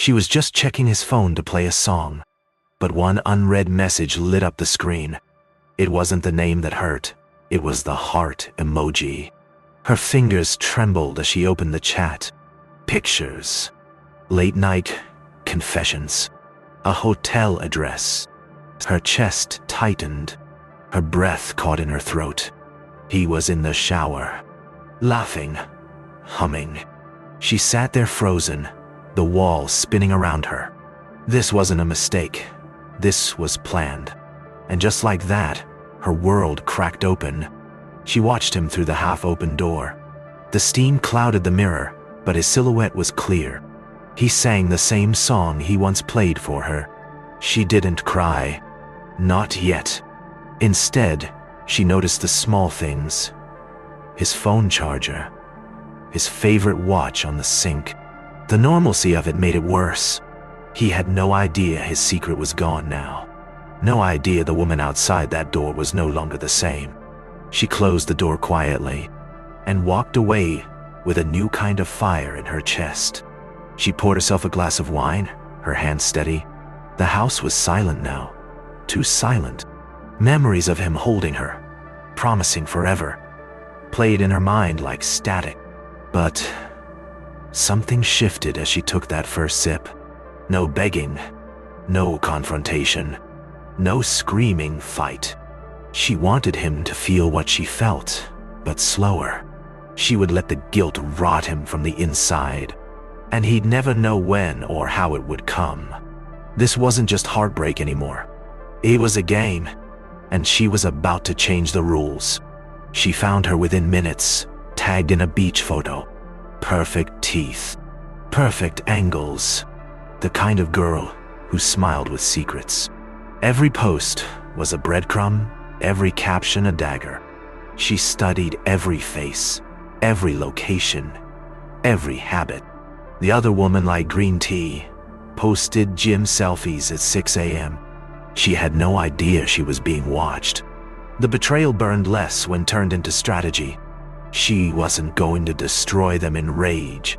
She was just checking his phone to play a song, but one unread message lit up the screen. It wasn't the name that hurt, it was the heart emoji. Her fingers trembled as she opened the chat. Pictures, late night confessions, a hotel address. Her chest tightened, her breath caught in her throat. He was in the shower, laughing, humming. She sat there frozen, the walls spinning around her. This wasn't a mistake. This was planned. And just like that, her world cracked open. She watched him through the half-open door. The steam clouded the mirror, but his silhouette was clear. He sang the same song he once played for her. She didn't cry. Not yet. Instead, she noticed the small things. His phone charger. His favorite watch on the sink. The normalcy of it made it worse. He had no idea his secret was gone now. No idea the woman outside that door was no longer the same. She closed the door quietly and walked away with a new kind of fire in her chest. She poured herself a glass of wine, her hand steady. The house was silent now. Too silent. Memories of him holding her, promising forever, played in her mind like static. But something shifted as she took that first sip. No begging, no confrontation, no screaming fight. She wanted him to feel what she felt, but slower. She would let the guilt rot him from the inside, and he'd never know when or how it would come. This wasn't just heartbreak anymore. It was a game, and she was about to change the rules. She found her within minutes, tagged in a beach photo. Perfect teeth, perfect angles, the kind of girl who smiled with secrets. Every post was a breadcrumb, every caption a dagger. She studied every face, every location, every habit. The other woman liked green tea, posted gym selfies at 6 a.m. She had no idea she was being watched. The betrayal burned less when turned into strategy. She wasn't going to destroy them in rage.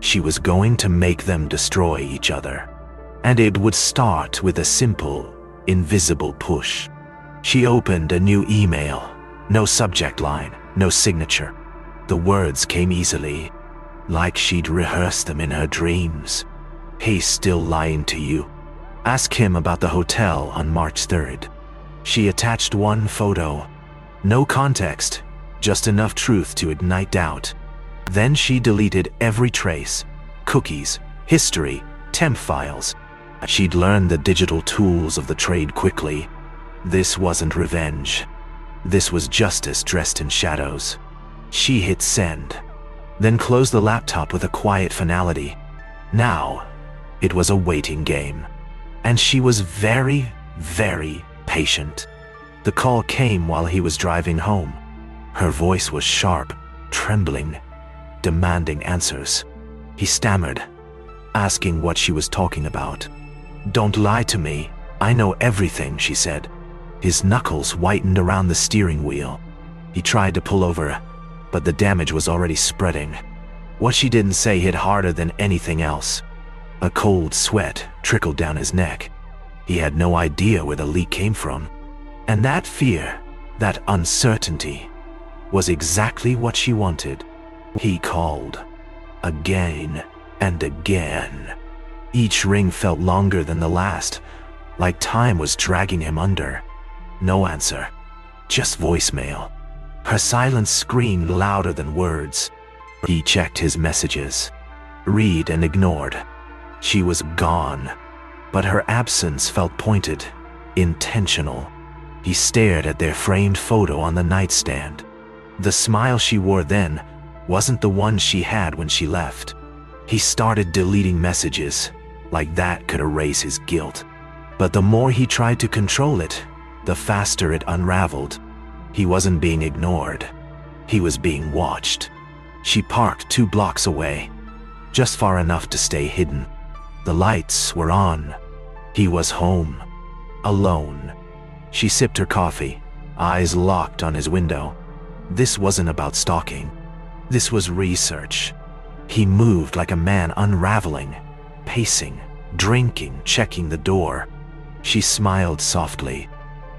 She was going to make them destroy each other. And it would start with a simple, invisible push. She opened a new email. No subject line, no signature. The words came easily, like she'd rehearsed them in her dreams. He's still lying to you. Ask him about the hotel on March 3rd. She attached one photo. No context, just enough truth to ignite doubt. Then she deleted every trace, cookies, history, temp files. She'd learned the digital tools of the trade quickly. This wasn't revenge. This was justice dressed in shadows. She hit send, then closed the laptop with a quiet finality. Now, it was a waiting game. And she was very, very patient. The call came while he was driving home. Her voice was sharp, trembling, demanding answers. He stammered, asking what she was talking about. "Don't lie to me. I know everything," she said. His knuckles whitened around the steering wheel. He tried to pull over, but the damage was already spreading. What she didn't say hit harder than anything else. A cold sweat trickled down his neck. He had no idea where the leak came from. And that fear, that uncertainty, was exactly what she wanted. He called, again and again. Each ring felt longer than the last, like time was dragging him under. No answer, just voicemail. Her silence screamed louder than words. He checked his messages, read and ignored. She was gone, but her absence felt pointed, intentional. He stared at their framed photo on the nightstand. The smile she wore then wasn't the one she had when she left. He started deleting messages, like that could erase his guilt. But the more he tried to control it, the faster it unraveled. He wasn't being ignored. He was being watched. She parked 2 blocks away, just far enough to stay hidden. The lights were on. He was home, alone. She sipped her coffee, eyes locked on his window. This wasn't about stalking. This was research. He moved like a man unraveling, pacing, drinking, checking the door. She smiled softly.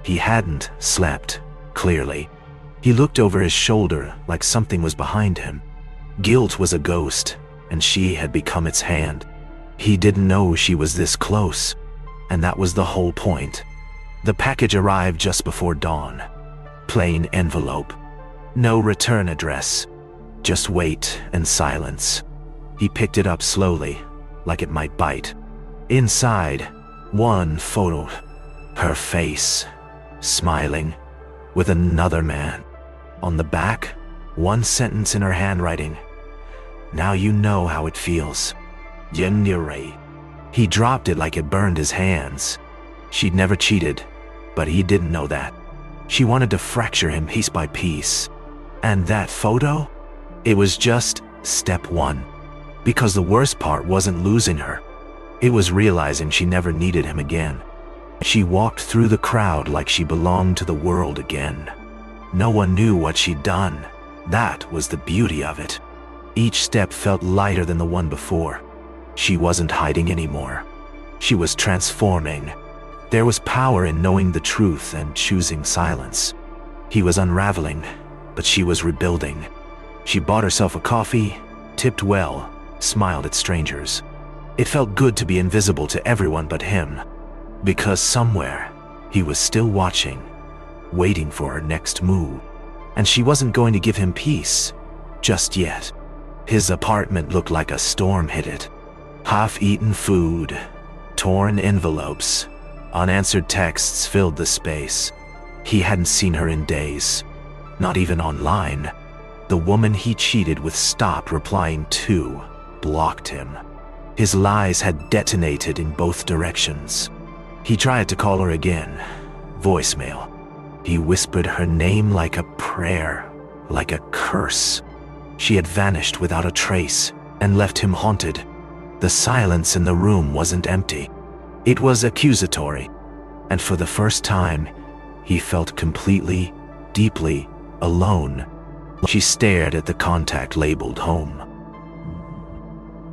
He hadn't slept, clearly. He looked over his shoulder like something was behind him. Guilt was a ghost, and she had become its hand. He didn't know she was this close, and that was the whole point. The package arrived just before dawn. Plain envelope. No return address. Just weight and silence. He picked it up slowly, like it might bite. Inside, one photo. Her face, smiling, with another man. On the back, one sentence in her handwriting. Now you know how it feels. Yenire. He dropped it like it burned his hands. She'd never cheated, but he didn't know that. She wanted to fracture him piece by piece. And that photo? It was just step one. Because the worst part wasn't losing her. It was realizing she never needed him again. She walked through the crowd like she belonged to the world again. No one knew what she'd done. That was the beauty of it. Each step felt lighter than the one before. She wasn't hiding anymore. She was transforming. There was power in knowing the truth and choosing silence. He was unraveling, but she was rebuilding. She bought herself a coffee, tipped well, smiled at strangers. It felt good to be invisible to everyone but him, because somewhere he was still watching, waiting for her next move. And she wasn't going to give him peace, just yet. His apartment looked like a storm hit it. Half-eaten food, torn envelopes, unanswered texts filled the space. He hadn't seen her in days, not even online. The woman he cheated with stopped replying to, blocked him. His lies had detonated in both directions. He tried to call her again, voicemail. He whispered her name like a prayer, like a curse. She had vanished without a trace and left him haunted. The silence in the room wasn't empty. It was accusatory, and for the first time, he felt completely, deeply alone. She stared at the contact labeled home.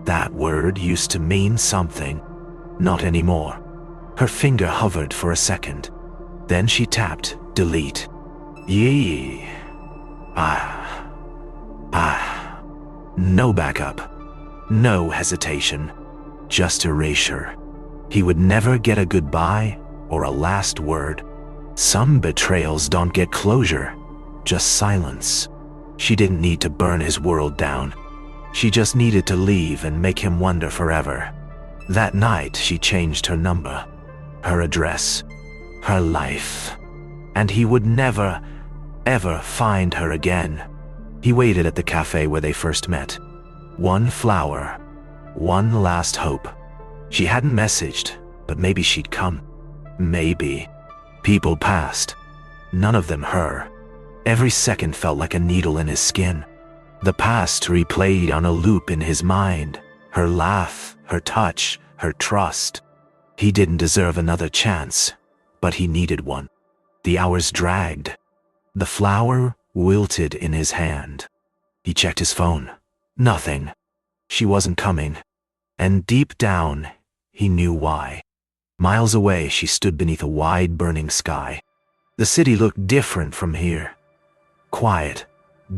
That word used to mean something. Not anymore. Her finger hovered for a second. Then she tapped delete. Yee. No backup. No hesitation. Just erasure. He would never get a goodbye or a last word. Some betrayals don't get closure, just silence. She didn't need to burn his world down. She just needed to leave and make him wonder forever. That night, she changed her number, her address, her life. And he would never, ever find her again. He waited at the cafe where they first met. One flower, one last hope. She hadn't messaged, but maybe she'd come. Maybe. People passed. None of them her. Every second felt like a needle in his skin. The past replayed on a loop in his mind. Her laugh, her touch, her trust. He didn't deserve another chance, but he needed one. The hours dragged. The flower wilted in his hand. He checked his phone. Nothing. She wasn't coming. And deep down, he knew why. Miles away, she stood beneath a wide, burning sky. The city looked different from here. Quiet,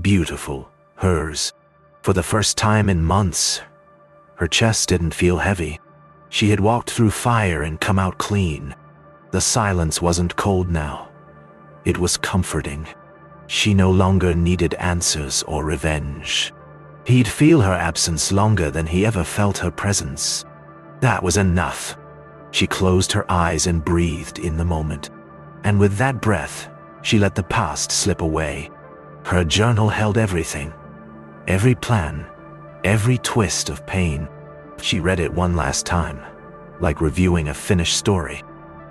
beautiful, hers. For the first time in months, her chest didn't feel heavy. She had walked through fire and come out clean. The silence wasn't cold now. It was comforting. She no longer needed answers or revenge. He'd feel her absence longer than he ever felt her presence. That was enough. She closed her eyes and breathed in the moment. And with that breath, she let the past slip away. Her journal held everything. Every plan, every twist of pain. She read it one last time, like reviewing a finished story.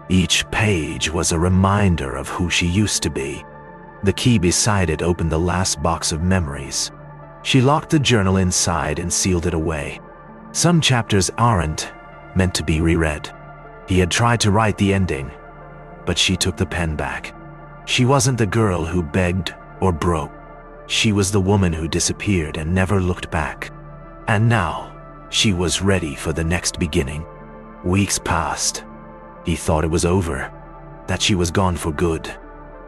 Each page was a reminder of who she used to be. The key beside it opened the last box of memories. She locked the journal inside and sealed it away. Some chapters aren't meant to be reread. He had tried to write the ending, but she took the pen back. She wasn't the girl who begged or broke. She was the woman who disappeared and never looked back. And now, she was ready for the next beginning. Weeks passed. He thought it was over, that she was gone for good.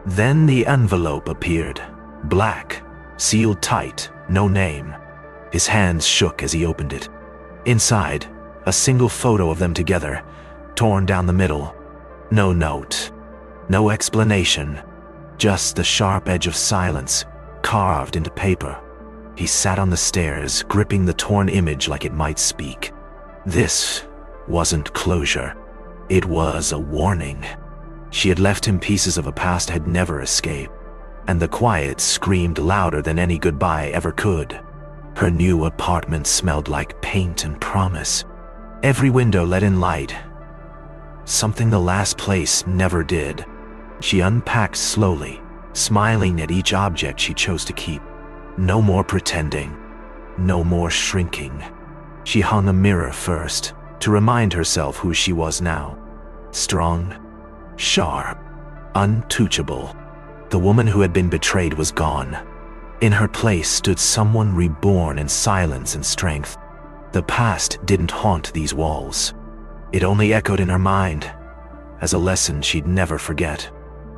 Then the envelope appeared, black, sealed tight, no name. His hands shook as he opened it. Inside, a single photo of them together, torn down the middle. No note, no explanation, just the sharp edge of silence carved into paper. He sat on the stairs, gripping the torn image like it might speak. This wasn't closure. It was a warning. She had left him pieces of a past had never escaped, and the quiet screamed louder than any goodbye ever could. Her new apartment smelled like paint and promise. Every window let in light, something the last place never did. She unpacked slowly, smiling at each object she chose to keep. No more pretending, no more shrinking. She hung a mirror first, to remind herself who she was now. Strong, sharp, untouchable. The woman who had been betrayed was gone. In her place stood someone reborn in silence and strength. The past didn't haunt these walls. It only echoed in her mind, as a lesson she'd never forget.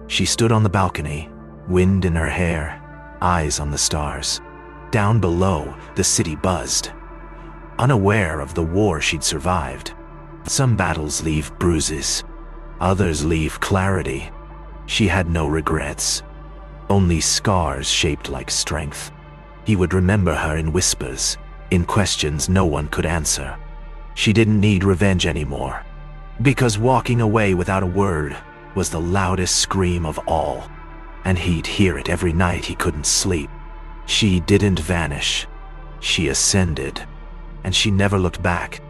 She stood on the balcony, wind in her hair, eyes on the stars. Down below, the city buzzed, unaware of the war she'd survived. Some battles leave bruises, others leave clarity. She had no regrets, only scars shaped like strength. He would remember her in whispers, in questions no one could answer. She didn't need revenge anymore, because walking away without a word was the loudest scream of all, and he'd hear it every night he couldn't sleep. She didn't vanish. She ascended, and she never looked back.